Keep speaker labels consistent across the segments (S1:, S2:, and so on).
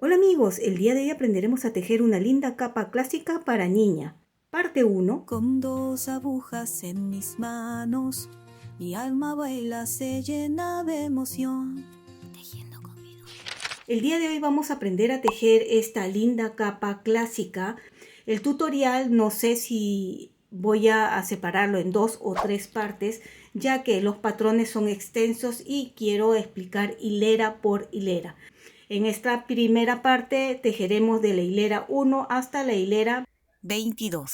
S1: Hola amigos, el día de hoy aprenderemos a tejer una linda capa clásica para niña. Parte 1.
S2: Con dos agujas en mis manos, mi alma baila, se llena de emoción. Tejiendo con Midori.
S1: El día de hoy vamos a aprender a tejer esta linda capa clásica. El tutorial no sé si voy a separarlo en 2 o 3 partes, ya que los patrones son extensos y quiero explicar hilera por hilera. En esta primera parte tejeremos de la hilera 1 hasta la hilera
S2: 22.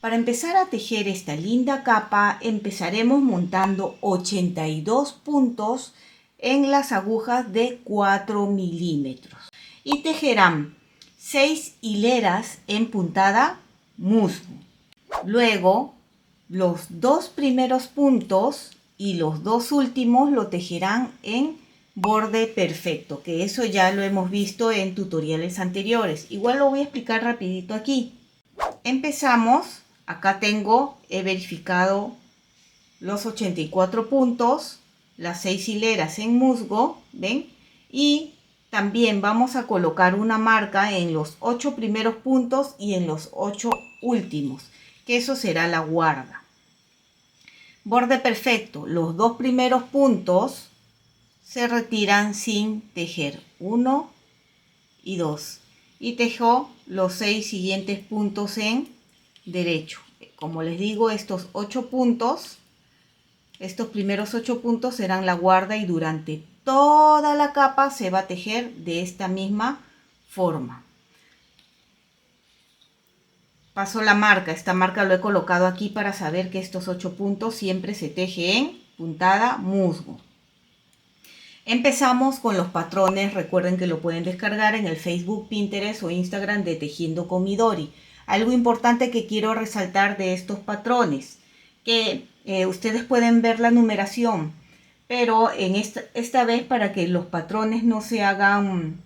S1: Para empezar a tejer esta linda capa, empezaremos montando 82 puntos en las agujas de 4 milímetros y tejerán 6 hileras en puntada musgo. Luego, los 2 primeros puntos y los 2 últimos lo tejerán en borde perfecto, que eso ya lo hemos visto en tutoriales anteriores. Igual lo voy a explicar rapidito aquí. Empezamos, acá he verificado los 84 puntos, las 6 hileras en musgo, ¿ven? Y también vamos a colocar una marca en los 8 primeros puntos y en los 8 últimos, que eso será la guarda. Borde perfecto, los 2 primeros puntos se retiran sin tejer, 1 y 2. Y tejo los 6 siguientes puntos en derecho. Como les digo, estos 8 puntos, estos primeros 8 puntos serán la guarda y durante toda la capa se va a tejer de esta misma forma. Paso la marca, esta marca lo he colocado aquí para saber que estos 8 puntos siempre se teje en puntada musgo. Empezamos con los patrones, recuerden que lo pueden descargar en el Facebook, Pinterest o Instagram de Tejiendo con Midori. Algo importante que quiero resaltar de estos patrones, que ustedes pueden ver la numeración, pero en esta vez para que los patrones no se hagan,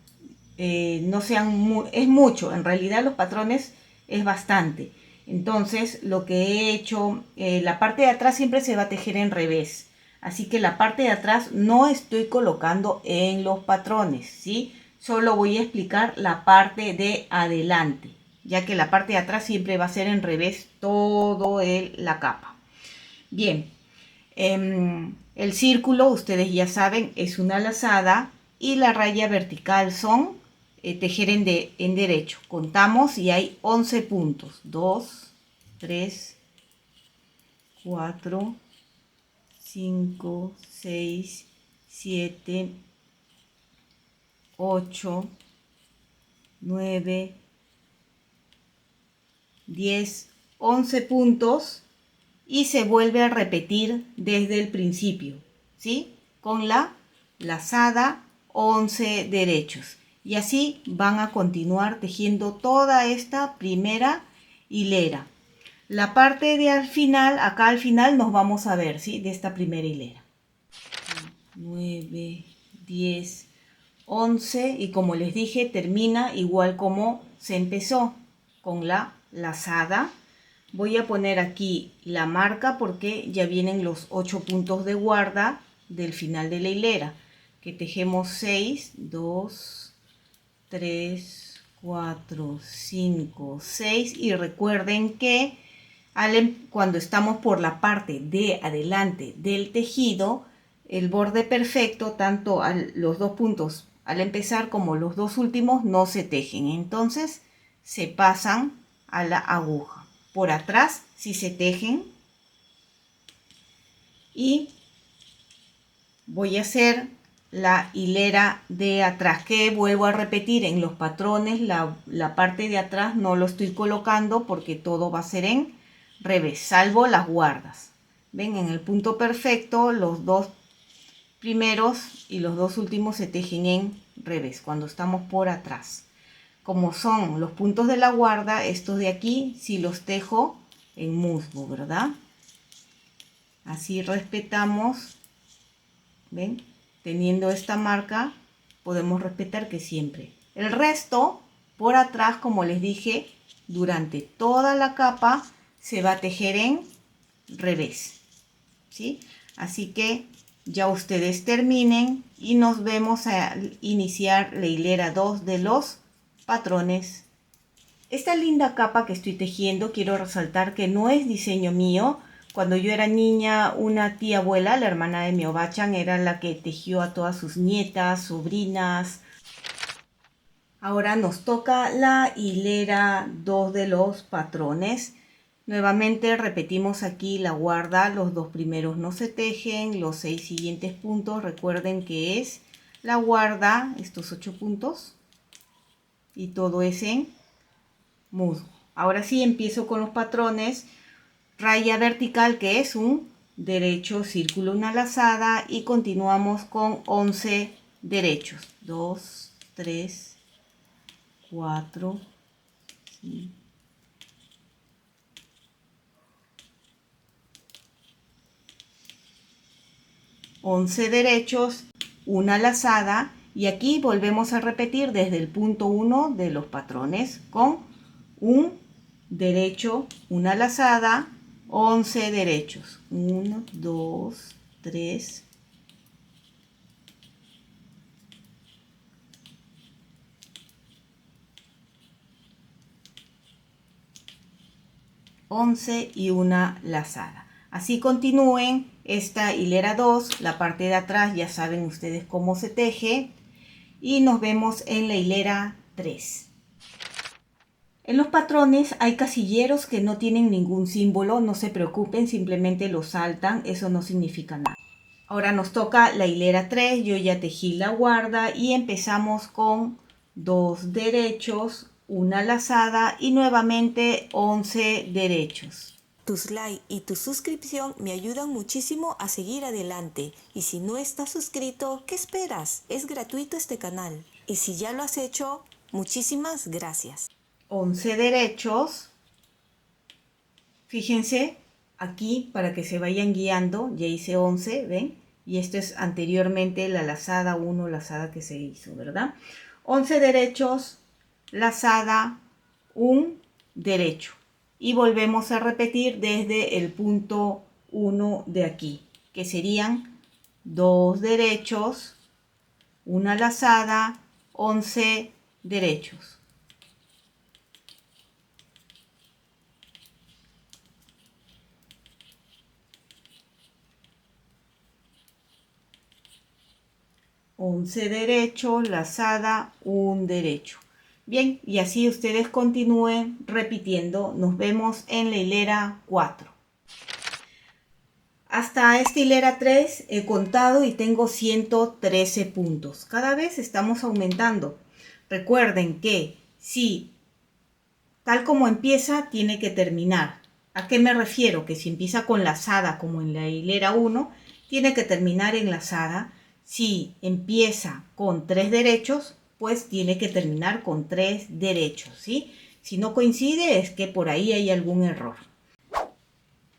S1: es mucho, en realidad los patrones es bastante. Entonces lo que he hecho, la parte de atrás siempre se va a tejer en revés. Así que la parte de atrás no estoy colocando en los patrones, ¿sí? Solo voy a explicar la parte de adelante, ya que la parte de atrás siempre va a ser en revés todo la capa. Bien, el círculo, ustedes ya saben, es una lazada y la raya vertical son tejer en derecho. Contamos y hay 11 puntos. 2, 3, 4, 5, 6, 7, 8, 9, 10, 11 puntos y se vuelve a repetir desde el principio, ¿sí? Con la lazada 11 derechos. Y así van a continuar tejiendo toda esta primera hilera. La parte de al final, acá al final nos vamos a ver, ¿sí? De esta primera hilera. 9, 10, 11 y como les dije, termina igual como se empezó con la lazada. Voy a poner aquí la marca porque ya vienen los 8 puntos de guarda del final de la hilera. Que tejemos 6, 2, 3, 4, 5, 6 y recuerden que cuando estamos por la parte de adelante del tejido, el borde perfecto, tanto los 2 puntos al empezar como los 2 últimos no se tejen, entonces se pasan a la aguja. Por atrás sí se tejen y voy a hacer la hilera de atrás, que vuelvo a repetir en los patrones, la parte de atrás no lo estoy colocando porque todo va a ser en revés, salvo las guardas. Ven, en el punto perfecto los 2 primeros y los 2 últimos se tejen en revés cuando estamos por atrás. Como son los puntos de la guarda, estos de aquí sí los tejo en musgo, ¿verdad? Así respetamos, ¿ven? Teniendo esta marca podemos respetar que siempre. El resto por atrás, como les dije, durante toda la capa se va a tejer en revés, ¿sí? Así que ya ustedes terminen y nos vemos a iniciar la hilera 2 de los patrones. Esta linda capa que estoy tejiendo, quiero resaltar que no es diseño mío. Cuando yo era niña, una tía abuela, la hermana de mi Obachan, era la que tejió a todas sus nietas, sobrinas. Ahora nos toca la hilera 2 de los patrones. Nuevamente repetimos aquí la guarda, los 2 primeros no se tejen, los 6 siguientes puntos recuerden que es la guarda, estos 8 puntos, y todo es en musgo. Ahora sí empiezo con los patrones, raya vertical que es un derecho, círculo, una lazada, y continuamos con 11 derechos, 2, 3, 4, 5, 11 derechos, una lazada, y aquí volvemos a repetir desde el punto 1 de los patrones con un derecho, una lazada, 11 derechos, 1, 2, 3, 11 y una lazada. Así continúen esta hilera 2, la parte de atrás ya saben ustedes cómo se teje, y nos vemos en la hilera 3. En los patrones hay casilleros que no tienen ningún símbolo, no se preocupen, simplemente los saltan, eso no significa nada. Ahora nos toca la hilera 3, yo ya tejí la guarda y empezamos con 2 derechos, una lazada y nuevamente 11 derechos.
S2: Tus likes y tu suscripción me ayudan muchísimo a seguir adelante. Y si no estás suscrito, ¿qué esperas? Es gratuito este canal. Y si ya lo has hecho, muchísimas gracias.
S1: 11 derechos. Fíjense aquí para que se vayan guiando, ya hice 11, ¿ven? Y esto es anteriormente la lazada 1, lazada que se hizo, ¿verdad? 11 derechos, lazada, un derecho. Y volvemos a repetir desde el punto 1 de aquí, que serían 2 derechos, una lazada, 11 derechos. Derechos, lazada, un derecho. Bien, y así ustedes continúen repitiendo. Nos vemos en la hilera 4. Hasta esta hilera 3 he contado y tengo 113 puntos. Cada vez estamos aumentando. Recuerden que si tal como empieza, tiene que terminar. ¿A qué me refiero? Que si empieza con lazada como en la hilera 1, tiene que terminar en lazada. Si empieza con 3 derechos, pues tiene que terminar con 3 derechos, ¿sí? Si no coincide es que por ahí hay algún error.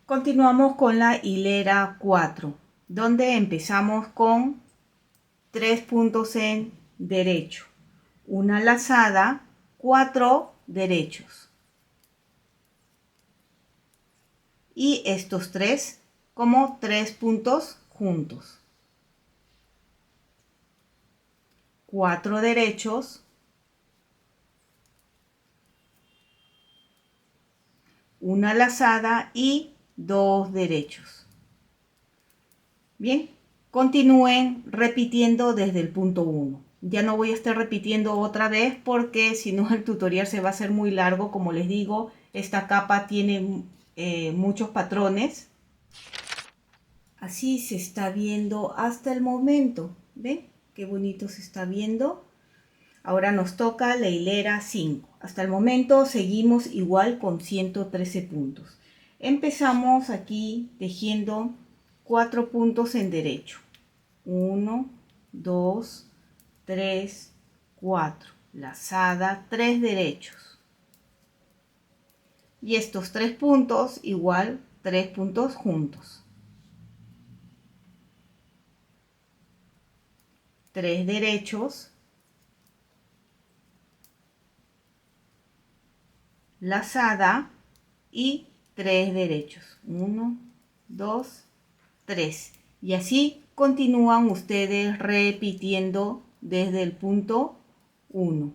S1: Continuamos con la hilera 4, donde empezamos con 3 puntos en derecho, una lazada, 4 derechos. Y estos 3 como 3 puntos juntos. 4 derechos, una lazada y 2 derechos. Bien, continúen repitiendo desde el punto 1. Ya no voy a estar repitiendo otra vez porque si no el tutorial se va a hacer muy largo. Como les digo, esta capa tiene muchos patrones. Así se está viendo hasta el momento. ¿Ven? Qué bonito se está viendo. Ahora nos toca la hilera 5. Hasta el momento seguimos igual con 113 puntos. Empezamos aquí tejiendo 4 puntos en derecho. 1, 2, 3, 4. Lazada, 3 derechos. Y estos 3 puntos igual 3 puntos juntos. 3 derechos. Lazada y 3 derechos. 1, 2, 3. Y así continúan ustedes repitiendo desde el punto 1.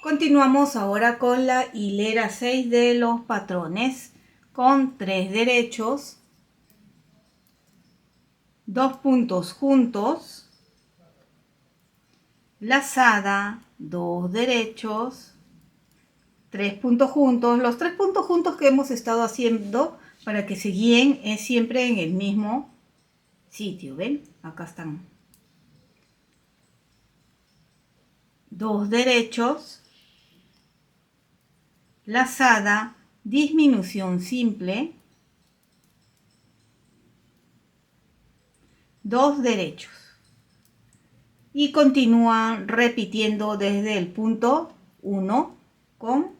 S1: Continuamos ahora con la hilera 6 de los patrones con 3 derechos, 2 puntos juntos, lazada, 2 derechos, 3 puntos juntos. Los 3 puntos juntos que hemos estado haciendo para que se guíen es siempre en el mismo sitio, ¿ven? Acá están. 2 derechos, lazada, disminución simple, 2 derechos. Y continúan repitiendo desde el punto 1 con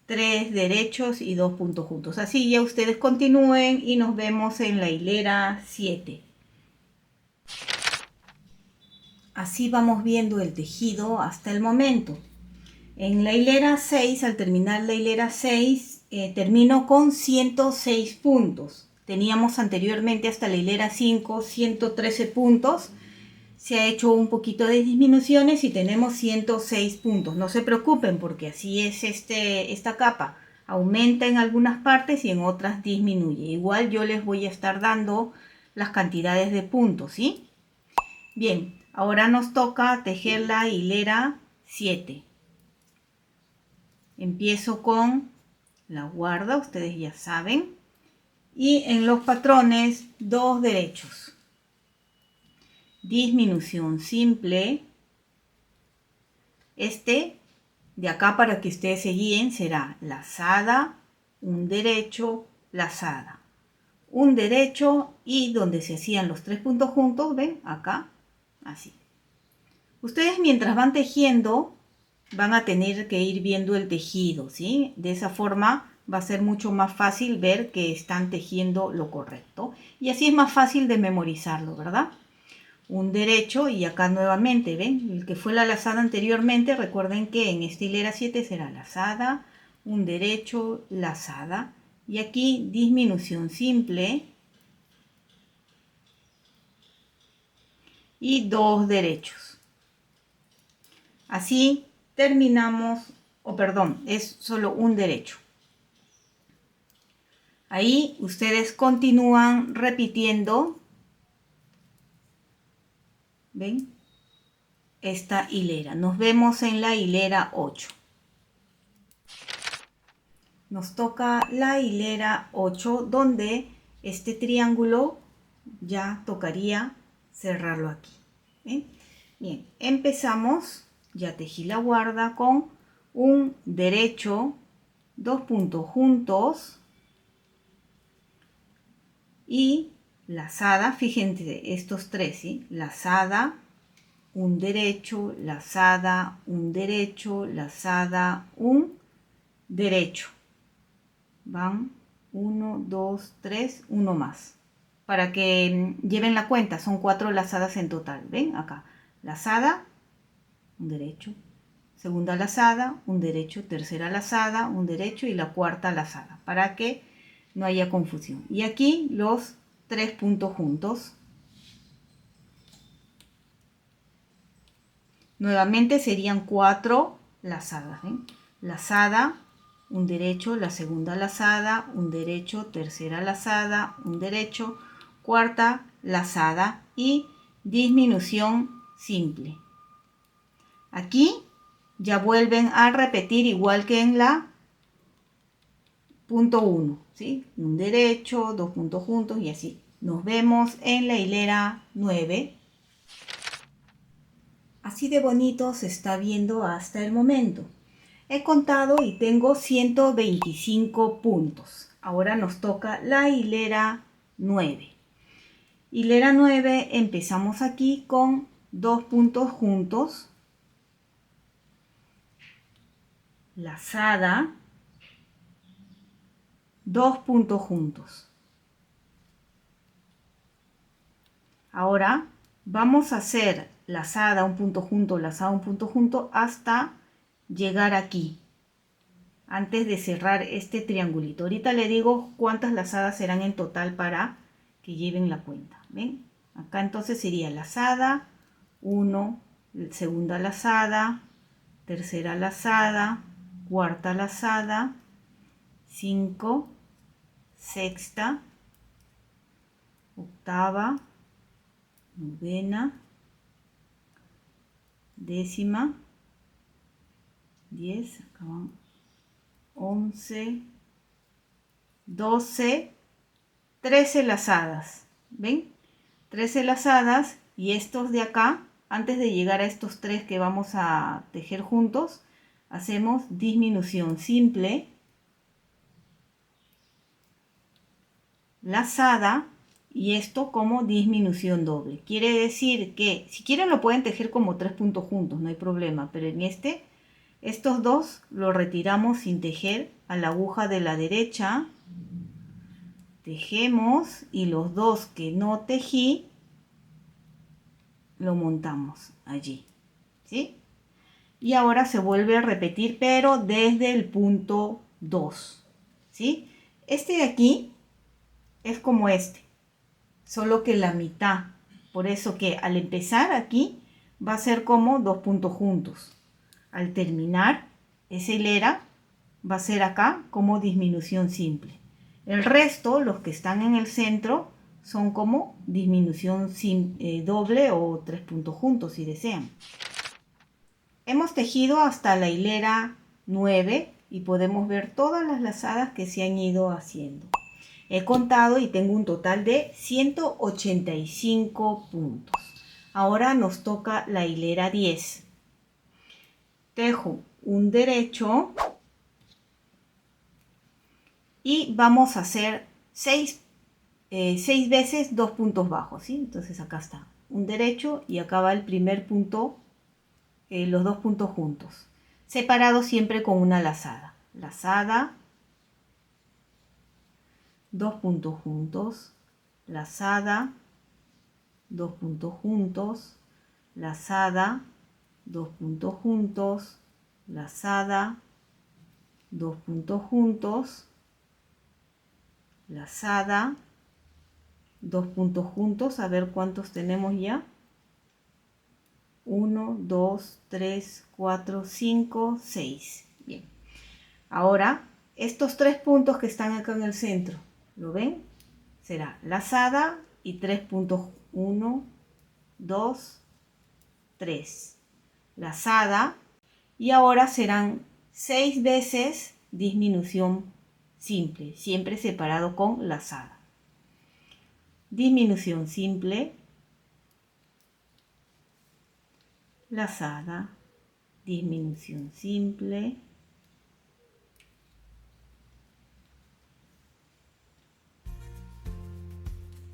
S1: 3 derechos y 2 puntos juntos. Así ya ustedes continúen y nos vemos en la hilera 7. Así vamos viendo el tejido hasta el momento. En la hilera 6, al terminar la hilera 6, termino con 106 puntos. Teníamos anteriormente hasta la hilera 5 113 puntos. Se ha hecho un poquito de disminuciones y tenemos 106 puntos. No se preocupen porque así es esta capa. Aumenta en algunas partes y en otras disminuye. Igual yo les voy a estar dando las cantidades de puntos, ¿sí? Bien, ahora nos toca tejer la hilera 7. Empiezo con la guarda, ustedes ya saben. Y en los patrones, 2 derechos. Disminución simple. De acá para que ustedes se guíen será lazada, un derecho, lazada, un derecho y donde se hacían los 3 puntos juntos, ven acá, así. Ustedes mientras van tejiendo van a tener que ir viendo el tejido, ¿sí? De esa forma va a ser mucho más fácil ver que están tejiendo lo correcto y así es más fácil de memorizarlo, ¿verdad? Un derecho y acá nuevamente, ¿ven? El que fue la lazada anteriormente, recuerden que en esta hilera 7 será lazada, un derecho, lazada y aquí disminución simple y 2 derechos. Así terminamos, es solo un derecho. Ahí ustedes continúan repitiendo, ¿ven? Esta hilera. Nos vemos en la hilera 8. Nos toca la hilera 8 donde este triángulo ya tocaría cerrarlo aquí. ¿Ven? Bien, empezamos, ya tejí la guarda con un derecho, 2 puntos juntos y lazada, fíjense estos 3, ¿sí? Lazada, un derecho, lazada, un derecho, lazada, un derecho. Van 1, 2, 3, 1 más. Para que lleven la cuenta, son 4 lazadas en total. ¿Ven? Acá, lazada, un derecho, segunda lazada, un derecho, tercera lazada, un derecho y la cuarta lazada, para que no haya confusión. Y aquí los 3 puntos juntos. Nuevamente serían 4 lazadas. ¿Ven? Lazada, un derecho, la segunda lazada, un derecho, tercera lazada, un derecho, cuarta lazada y disminución simple. Aquí ya vuelven a repetir igual que en la punto 1, ¿sí? Un derecho, 2 puntos juntos y así. Nos vemos en la hilera 9. Así de bonito se está viendo hasta el momento. He contado y tengo 125 puntos. Ahora nos toca la hilera 9. Hilera 9, empezamos aquí con 2 puntos juntos, lazada, 2 puntos juntos. Ahora vamos a hacer lazada, un punto junto, lazada, un punto junto hasta llegar aquí. antes de cerrar este triangulito. Ahorita le digo cuántas lazadas serán en total para que lleven la cuenta. ¿Ven? Acá entonces sería lazada 1, segunda lazada, tercera lazada, cuarta lazada, 5, sexta, octava, novena, décima, 10, acá van 11, 12, 13 lazadas. ¿Ven? 13 lazadas, y estos de acá, antes de llegar a estos 3 que vamos a tejer juntos, hacemos disminución simple, lazada, y esto como disminución doble. Quiere decir que si quieren lo pueden tejer como 3 puntos juntos, no hay problema, pero en estos dos los retiramos sin tejer a la aguja de la derecha, tejemos, y los dos que no tejí lo montamos allí, ¿sí? Y ahora se vuelve a repetir, pero desde el punto 2, ¿sí? Este de aquí es como solo que la mitad. Por eso que al empezar aquí va a ser como 2 puntos juntos. Al terminar esa hilera va a ser acá como disminución simple. El resto, los que están en el centro, son como disminución doble o 3 puntos juntos si desean. Hemos tejido hasta la hilera 9 y podemos ver todas las lazadas que se han ido haciendo. He contado y tengo un total de 185 puntos. Ahora nos toca la hilera 10. Tejo un derecho y vamos a hacer 6 veces 2 puntos bajos, ¿sí? Entonces acá está un derecho y acá va el primer punto, los 2 puntos juntos, separados siempre con una lazada. Lazada, 2 puntos juntos, lazada, 2 puntos juntos, lazada, 2 puntos juntos, lazada, 2 puntos juntos, lazada, 2 puntos juntos. A ver cuántos tenemos ya. 1, 2, 3, 4, 5, 6. Bien. Ahora, estos 3 puntos que están acá en el centro, ¿lo ven? Será lazada y 3 puntos. 1, 2, 3. Lazada. Y ahora serán 6 veces disminución simple, siempre separado con lazada. Disminución simple, lazada, disminución simple,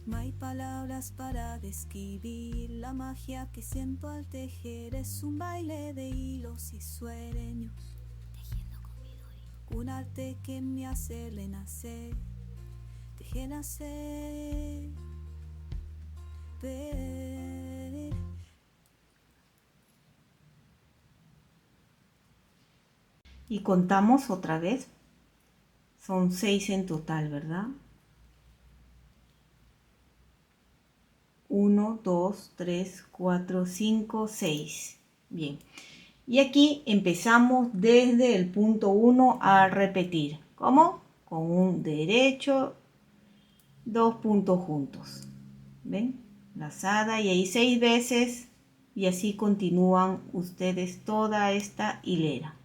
S2: No hay palabras para describir la magia que siento al tejer. Es un baile de hilos y sueños, tejiendo con mi Dori. Un arte que me hace renacer, tejer, nacer, ver.
S1: Y contamos otra vez. Son 6 en total, ¿verdad? 1, 2, 3, 4, 5, 6. Bien. Y aquí empezamos desde el punto 1 a repetir. ¿Cómo? Con un derecho, 2 puntos juntos. ¿Ven? Lazada, y ahí 6 veces, y así continúan ustedes toda esta hilera.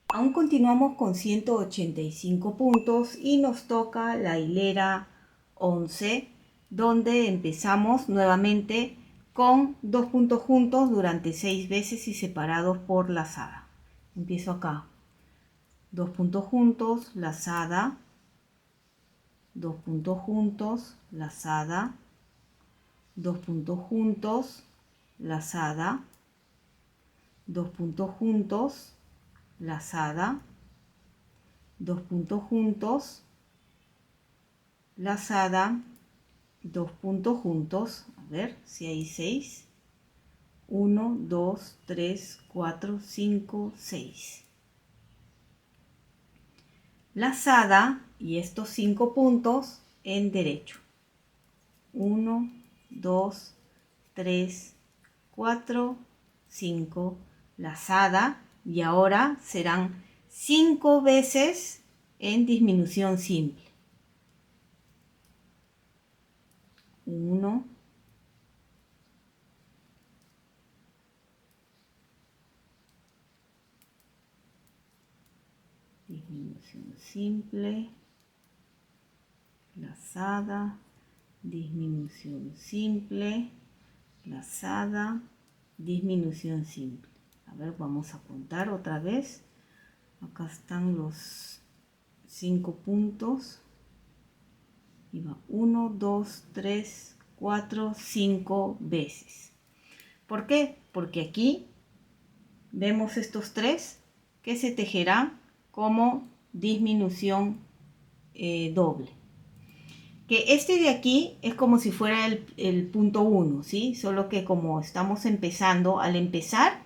S1: Aún continuamos con 185 puntos y nos toca la hilera 11, donde empezamos nuevamente con 2 puntos juntos durante 6 veces y separados por lazada. Empiezo acá. 2 puntos juntos, lazada, 2 puntos juntos, lazada, 2 puntos juntos, lazada, 2 puntos juntos, lazada, 2 puntos juntos, lazada, 2 puntos juntos. A ver si hay 6. 1, 2, 3, 4, 5, 6. lazada y estos 5 puntos en derecho. 1, 2, 3, 4, 5, lazada, y ahora serán 5 veces en disminución simple. 1, 2, disminución simple, lazada, disminución simple, lazada, disminución simple. A ver, vamos a contar otra vez. Acá están los 5 puntos. Y va 1, 2, 3, 4, 5 veces. ¿Por qué? Porque aquí vemos estos 3 que se tejerán como disminución doble. Que este de aquí es como si fuera el punto 1, ¿sí? Solo que como estamos empezando, al empezar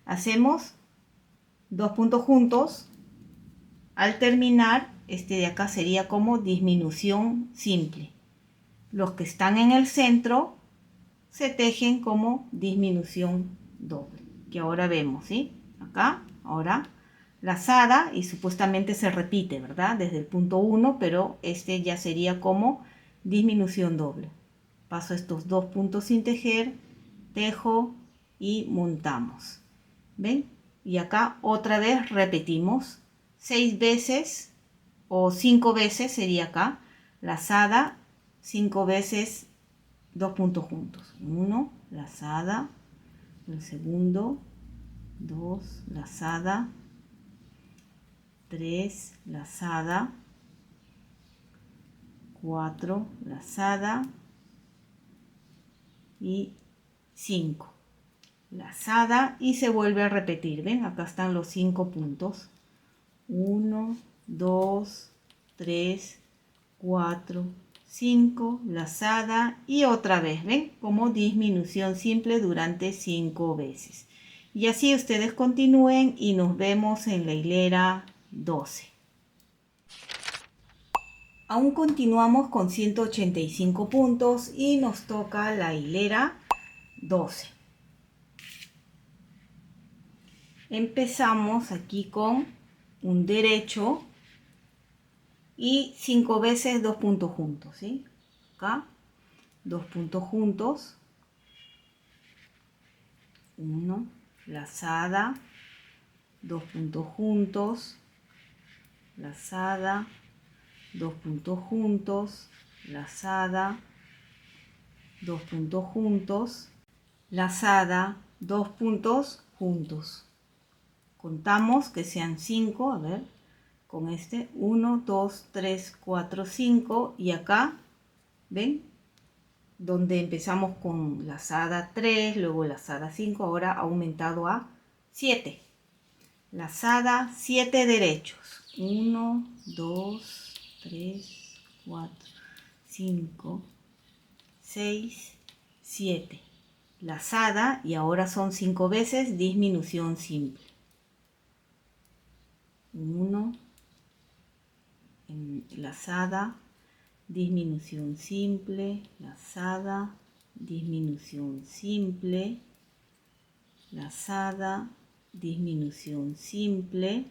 S1: hacemos 2 puntos juntos. Al terminar, este de acá sería como disminución simple. Los que están en el centro se tejen como disminución doble, que ahora vemos, ¿sí? Acá, ahora, lazada, y supuestamente se repite, ¿verdad? Desde el punto 1, pero este ya sería como disminución doble. Paso estos 2 puntos sin tejer, tejo y montamos. ¿Ven? Y acá otra vez repetimos 6 veces o 5 veces sería acá, lazada, 5 veces 2 puntos juntos. 1, lazada, el segundo, 2, lazada, 3, lazada, 4, lazada y 5, lazada, y se vuelve a repetir. ¿Ven? Acá están los 5 puntos. 1, 2, 3, 4, 5, lazada y otra vez, ¿ven? Como disminución simple durante 5 veces. Y así ustedes continúen y nos vemos en la hilera 12. Aún continuamos con 185 puntos y nos toca la hilera 12. Empezamos aquí con un derecho y 5 veces 2 puntos juntos, ¿sí? Acá, 2 puntos juntos, 1, lazada, 2 puntos juntos, lazada, 2 puntos juntos, lazada, 2 puntos juntos, lazada, 2 puntos juntos. Contamos que sean 5, a ver, con este 1, 2, 3, 4, 5, y acá, ¿ven? Donde empezamos con lazada 3, luego lazada 5, ahora ha aumentado a 7. Lazada 7 derechos. 1, 2, 3, 4, 5, 6, 7. Lazada, y ahora son 5 veces disminución simple. 1, lazada, disminución simple, lazada, disminución simple, lazada, disminución simple,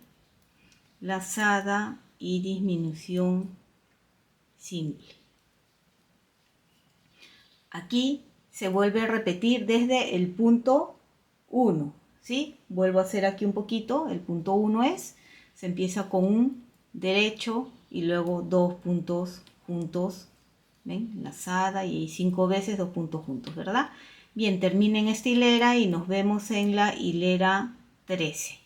S1: lazada y disminución simple. Aquí se vuelve a repetir desde el punto 1, ¿sí? Vuelvo a hacer aquí un poquito. El punto 1 se empieza con un derecho y luego 2 puntos juntos, ¿ven? Lazada, y 5 veces 2 puntos juntos, ¿verdad? Bien, terminen esta hilera y nos vemos en la hilera 13.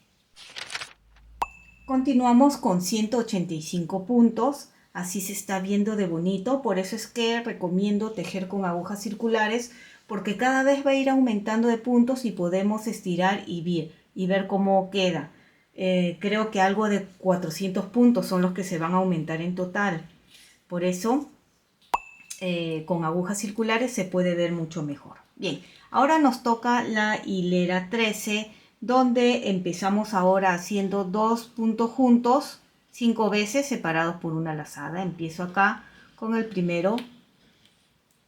S1: Continuamos con 185 puntos. Así se está viendo de bonito. Por eso es que recomiendo tejer con agujas circulares, porque cada vez va a ir aumentando de puntos y podemos estirar y ver cómo queda. Creo que algo de 400 puntos son los que se van a aumentar en total. Por eso con agujas circulares se puede ver mucho mejor. Bien, ahora nos toca la hilera 13, donde empezamos ahora haciendo 2 puntos juntos, 5 veces separados por una lazada. Empiezo acá con el primero,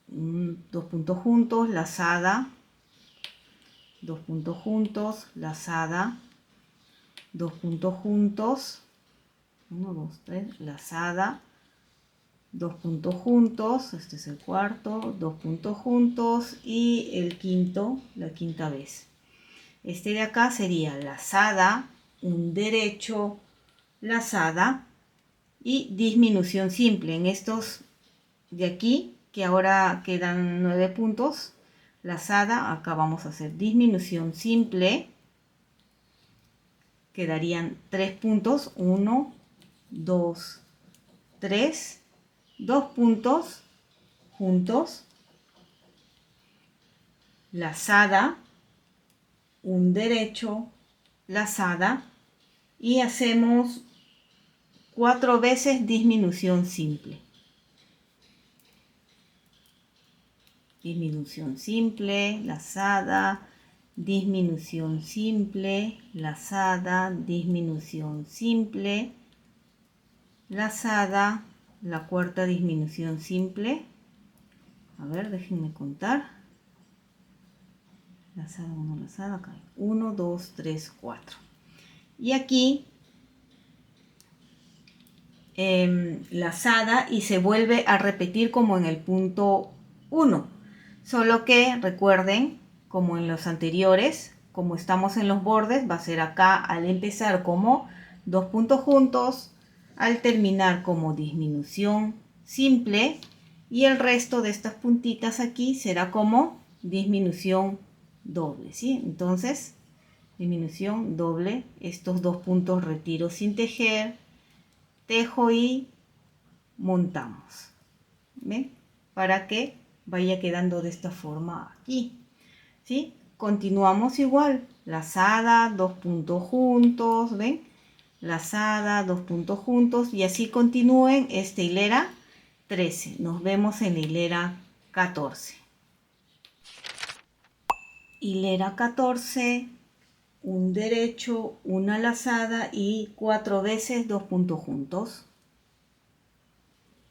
S1: 2 puntos juntos, lazada, 2 puntos juntos, lazada, 2 puntos juntos, 1, 2, 3, lazada, 2 puntos juntos, este es el cuarto, 2 puntos juntos y el quinto, la quinta vez. Este de acá sería lazada, un derecho, lazada y disminución simple. En estos de aquí, que ahora quedan 9 puntos, lazada, acá vamos a hacer disminución simple, quedarían 3 puntos, 1, 2, 3, 2 puntos juntos, lazada, un derecho, lazada y hacemos 4 veces disminución simple. Disminución simple, lazada, disminución simple, lazada, disminución simple, lazada, la cuarta disminución simple. A ver, déjenme contar. Lazada, 1, lazada, acá. 1, 2, 3, 4. Y aquí lazada y se vuelve a repetir como en el punto 1. Solo que recuerden, como en los anteriores, como estamos en los bordes, va a ser acá al empezar como 2 puntos juntos, al terminar como disminución simple y el resto de estas puntitas aquí será como disminución doble, ¿sí? Entonces, disminución doble, estos 2 puntos retiro sin tejer, tejo y montamos, ¿ven? Para que vaya quedando de esta forma aquí, ¿sí? Continuamos igual, lazada, 2 puntos juntos, ¿ven? Lazada, 2 puntos juntos y así continúen esta hilera 13. Nos vemos en la hilera 14. Hilera 14, un derecho, una lazada y 4 veces 2 puntos juntos.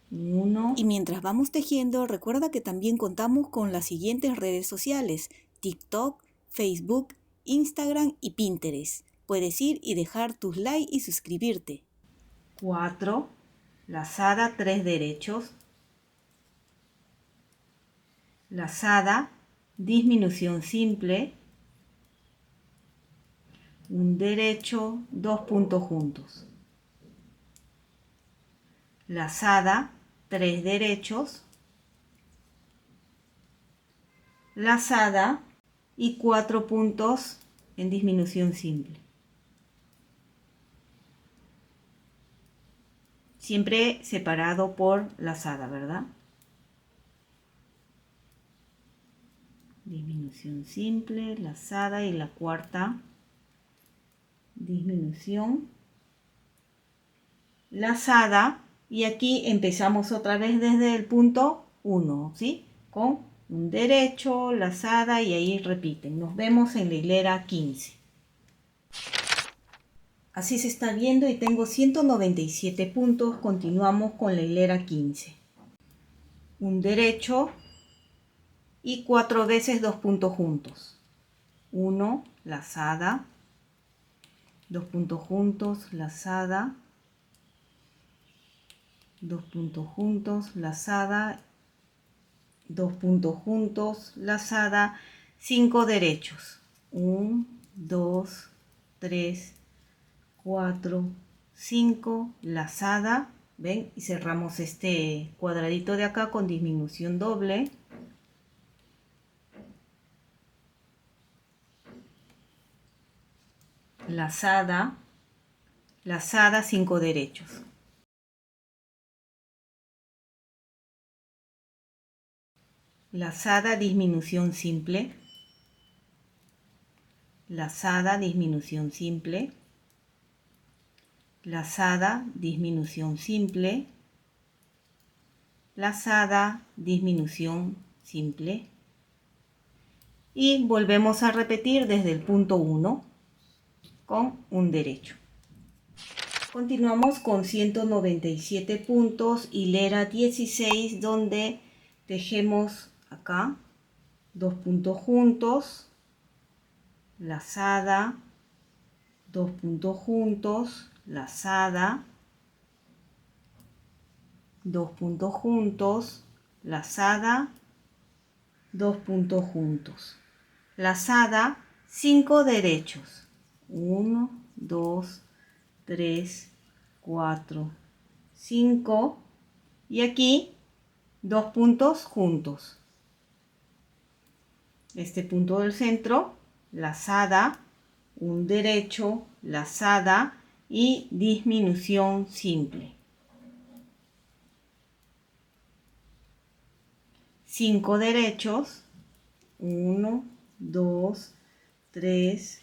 S1: 1.
S2: Y mientras vamos tejiendo, recuerda que también contamos con las siguientes redes sociales: TikTok, Facebook, Instagram y Pinterest. Puedes ir y dejar tus likes y suscribirte.
S1: 4, lazada, 3 derechos, lazada, disminución simple, un derecho, 2 puntos juntos, lazada, 3 derechos, lazada y 4 puntos en disminución simple. Siempre separado por lazada, ¿verdad? Disminución simple, lazada y la cuarta disminución, lazada y aquí empezamos otra vez desde el punto 1, ¿sí? Con un derecho, lazada y ahí repiten. Nos vemos en la hilera 15. Así se está viendo y tengo 197 puntos. Continuamos con la hilera 15. Un derecho y 4 veces 2 puntos juntos. 1, lazada, 2 puntos juntos, lazada, 2 puntos juntos, lazada, 2 puntos juntos, lazada, 5 derechos. 1, 2, 3, 4, 5, lazada, ¿ven? Y cerramos este cuadradito de acá con disminución doble. Lazada, lazada, 5 derechos. Lazada, disminución simple. Lazada, disminución simple. Lazada, disminución simple. Lazada, disminución simple. Y volvemos a repetir desde el punto 1 con un derecho. Continuamos con 197 puntos, hilera 16, donde tejemos acá 2 puntos juntos, lazada, 2 puntos juntos, lazada, 2 puntos juntos, lazada, 2 puntos juntos, lazada, 5 derechos, 1, 2, 3, 4, 5 y aquí 2 puntos juntos. Este punto del centro, lazada, un derecho, lazada y disminución simple. 5 derechos, 1, 2, 3,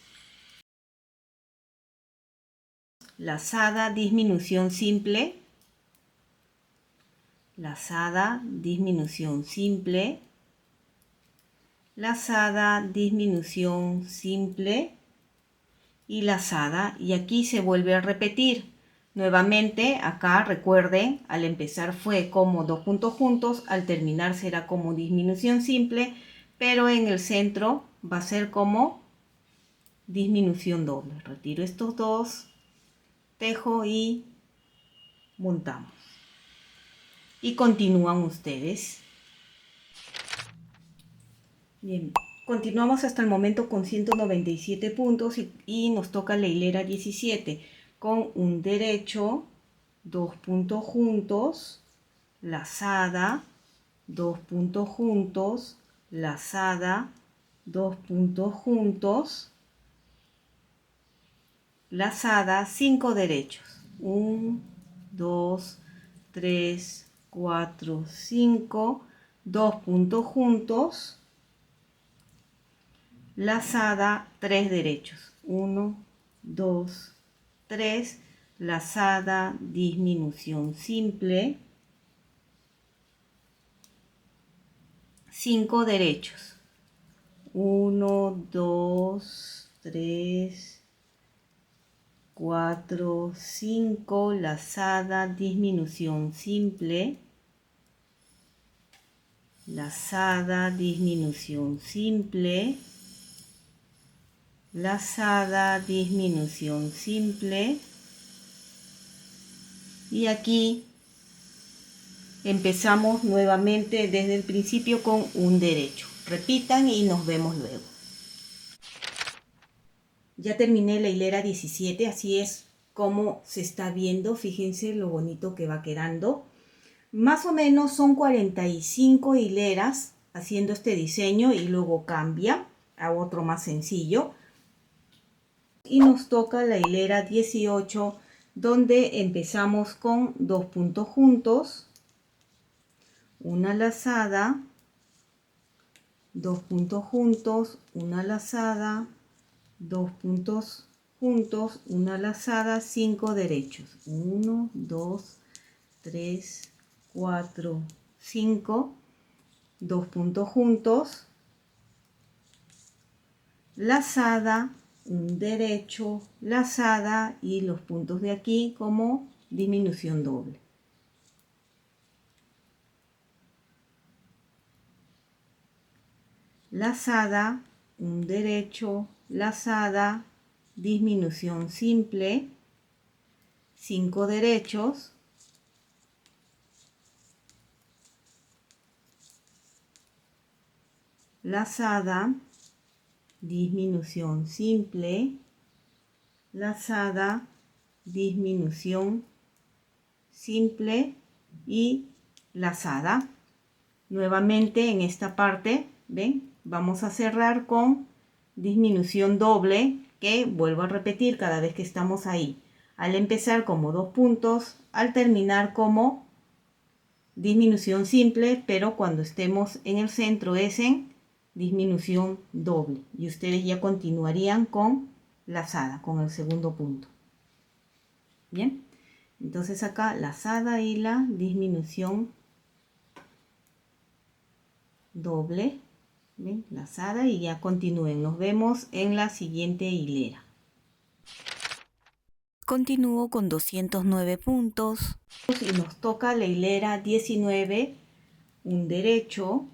S1: lazada, disminución simple, lazada, disminución simple, lazada, disminución simple y lazada, y aquí se vuelve a repetir. Nuevamente acá recuerden, al empezar fue como 2 puntos juntos, al terminar será como disminución simple, pero en el centro va a ser como disminución doble. Retiro estos dos, tejo y montamos. Y continúan ustedes. Bien, continuamos hasta el momento con 197 puntos y nos toca la hilera 17 con un derecho, 2 puntos juntos, lazada, 2 puntos juntos, lazada, 2 puntos juntos, lazada, 5 derechos, 1, 2, 3, 4, 5, 2 puntos juntos, lazada, 3 derechos, 1, 2, 3, lazada, disminución simple, 5 derechos, 1, 2, 3, 4, 5, lazada, disminución simple, lazada, disminución simple, lazada, disminución simple, y aquí empezamos nuevamente desde el principio con un derecho. Repitan y nos vemos luego. Ya terminé la hilera 17, así es como se está viendo. Fíjense lo bonito que va quedando. Más o menos son 45 hileras haciendo este diseño y luego cambia a otro más sencillo. Y nos toca la hilera 18, donde empezamos con 2 puntos juntos, una lazada, 2 puntos juntos, una lazada, 2 puntos juntos, una lazada, 5 derechos, 1, 2, 3, 4, 5, 2 puntos juntos, lazada, un derecho, lazada y los puntos de aquí como disminución doble. Lazada, un derecho, lazada, disminución simple, 5 derechos, lazada, disminución simple, lazada, disminución simple y lazada. Nuevamente en esta parte, ¿ven? Vamos a cerrar con disminución doble, que vuelvo a repetir cada vez que estamos ahí. Al empezar como 2 puntos, al terminar como disminución simple, pero cuando estemos en el centro es en disminución doble. Y ustedes ya continuarían con lazada, con el segundo punto. Bien, entonces acá lazada y la disminución doble. ¿Ven? Lazada y ya continúen. Nos vemos en la siguiente hilera.
S2: Continúo con 209 puntos.
S1: Y nos toca la hilera 19, un derecho,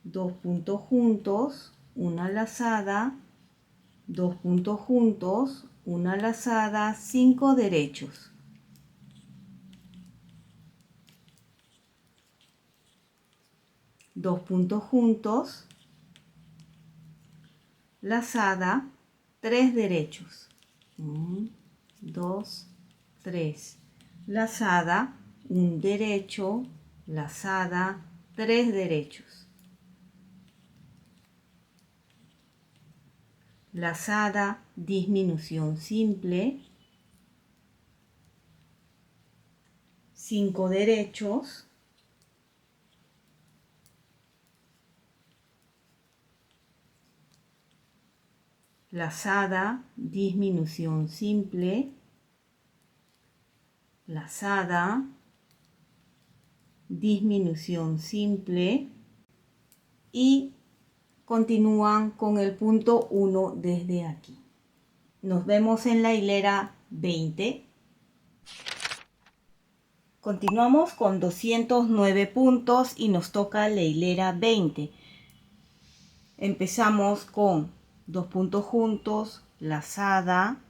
S1: 2 puntos juntos, una lazada, 2 puntos juntos, una lazada, 5 derechos. Dos puntos juntos, lazada, 3 derechos. 1, 2, 3. Lazada, un derecho, lazada, 3 derechos. Lazada, disminución simple, 5 derechos. Lazada, disminución simple, lazada, disminución simple y continúan con el punto 1 desde aquí. Nos vemos en la hilera 20. Continuamos con 209 puntos y nos toca la hilera 20. Empezamos con 2 puntos juntos, lazada,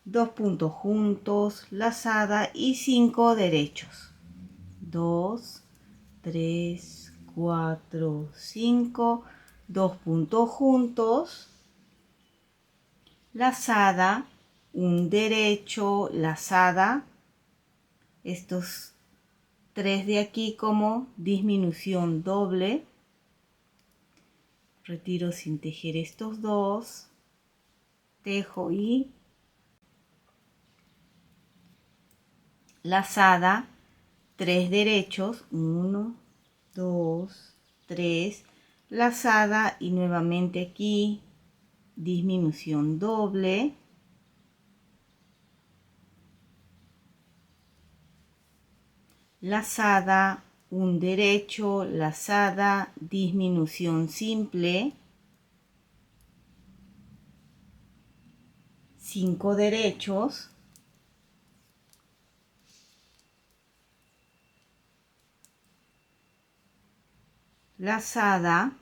S1: 2 puntos juntos, lazada y 5 derechos. 2, 3, 4, 5, 2 puntos juntos, lazada, un derecho, lazada, estos 3 de aquí como disminución doble. Retiro sin tejer estos 2, tejo y lazada, 3 derechos, 1, 2, 3, lazada y nuevamente aquí disminución doble, lazada, un derecho, lazada, disminución simple, 5 derechos, lazada,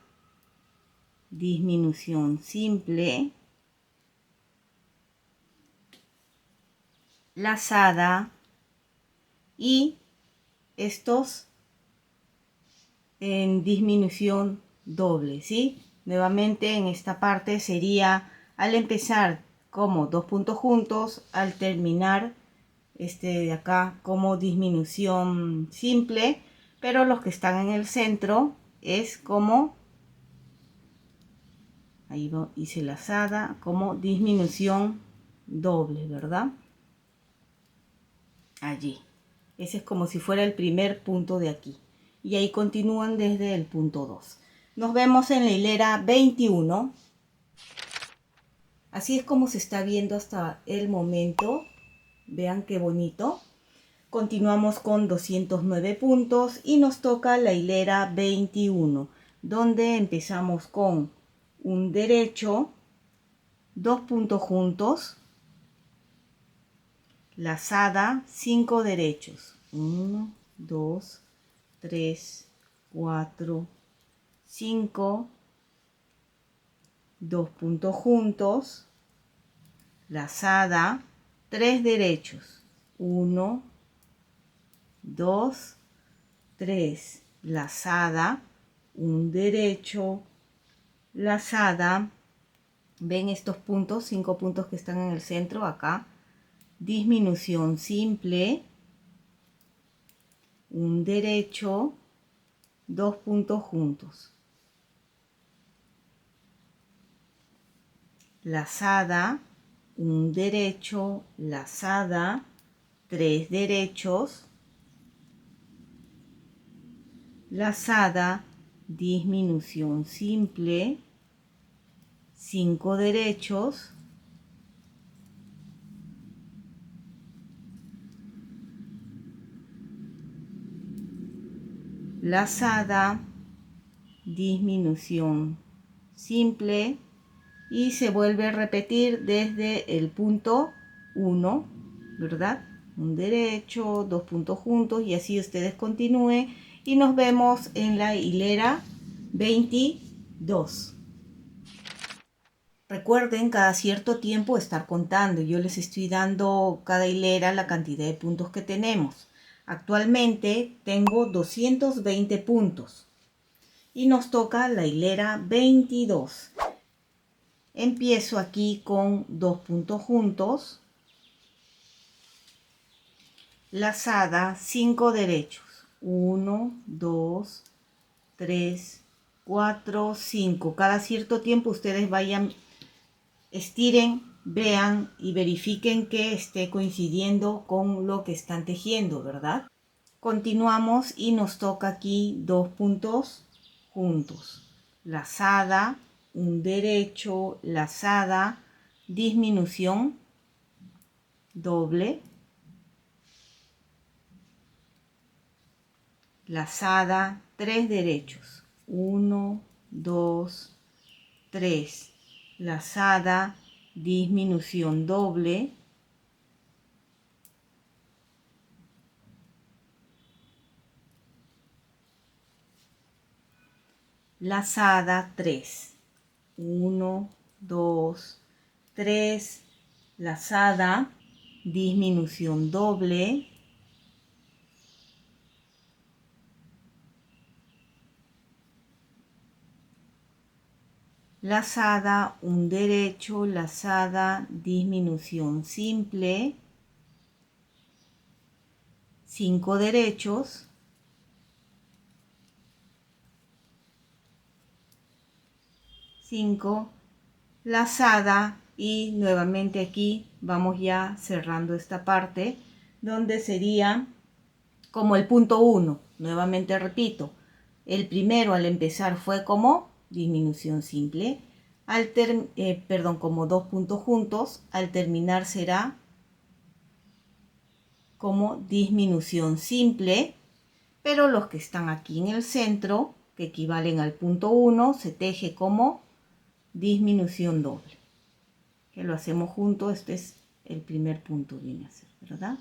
S1: disminución simple, lazada y estos en disminución doble, ¿sí? Nuevamente en esta parte sería al empezar como 2 puntos juntos, al terminar este de acá como disminución simple, pero los que están en el centro es como, ahí hice lazada, como disminución doble, ¿verdad? Allí. Ese es como si fuera el primer punto de aquí. Y ahí continúan desde el punto 2. Nos vemos en la hilera 21. Así es como se está viendo hasta el momento. Vean qué bonito. Continuamos con 209 puntos y nos toca la hilera 21, donde empezamos con un derecho, 2 puntos juntos, lazada, 5 derechos. 1, 2, 3, 4, 5, 2 puntos juntos, lazada, 3 derechos. 1, 2, 3, lazada, un derecho, lazada. ¿Ven estos puntos? 5 puntos que están en el centro acá. Disminución simple, un derecho, 2 puntos juntos. Lazada, un derecho, lazada, 3 derechos, lazada, disminución simple, 5 derechos, lazada, disminución simple y se vuelve a repetir desde el punto 1 ¿verdad? Un derecho, 2 puntos juntos y así ustedes continúen y nos vemos en la hilera 22. Recuerden cada cierto tiempo estar contando. Yo les estoy dando cada hilera la cantidad de puntos que tenemos. Actualmente tengo 220 puntos y nos toca la hilera 22. Empiezo aquí con 2 puntos juntos, lazada, 5 derechos, 1, 2, 3, 4, 5. Cada cierto tiempo ustedes vayan, estiren, vean y verifiquen que esté coincidiendo con lo que están tejiendo, ¿verdad? Continuamos y nos toca aquí 2 puntos juntos, lazada, un derecho, lazada, disminución, doble, lazada, 3 derechos, 1, 2, 3, lazada, disminución doble, lazada, 3, 1, 2, 3, lazada, disminución doble, lazada, un derecho, lazada, disminución simple, 5 derechos, lazada y nuevamente aquí vamos ya cerrando esta parte donde sería como el punto 1. Nuevamente repito, el primero al empezar fue como disminución simple, como 2 puntos juntos, al terminar será como disminución simple, pero los que están aquí en el centro, que equivalen al punto 1, se teje como disminución doble. Que lo hacemos juntos, este es el primer punto, viene a ser, ¿verdad?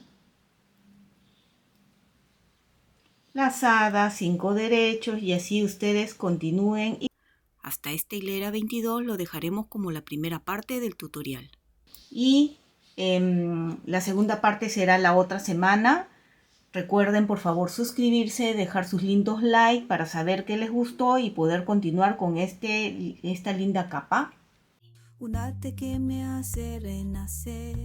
S1: Lazada, 5 derechos y así ustedes continúen.
S2: Hasta esta hilera 22 lo dejaremos como la primera parte del tutorial.
S1: Y la segunda parte será la otra semana. Recuerden por favor suscribirse, dejar sus lindos likes para saber que les gustó y poder continuar con esta linda capa.
S2: Un arte que me hace renacer,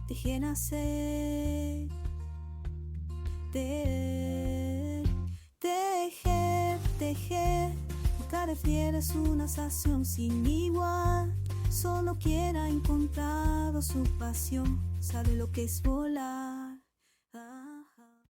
S2: dejé nacer, tejer, cada fiel es una sensación sin igual, solo quien ha encontrado su pasión, sabe lo que es volar.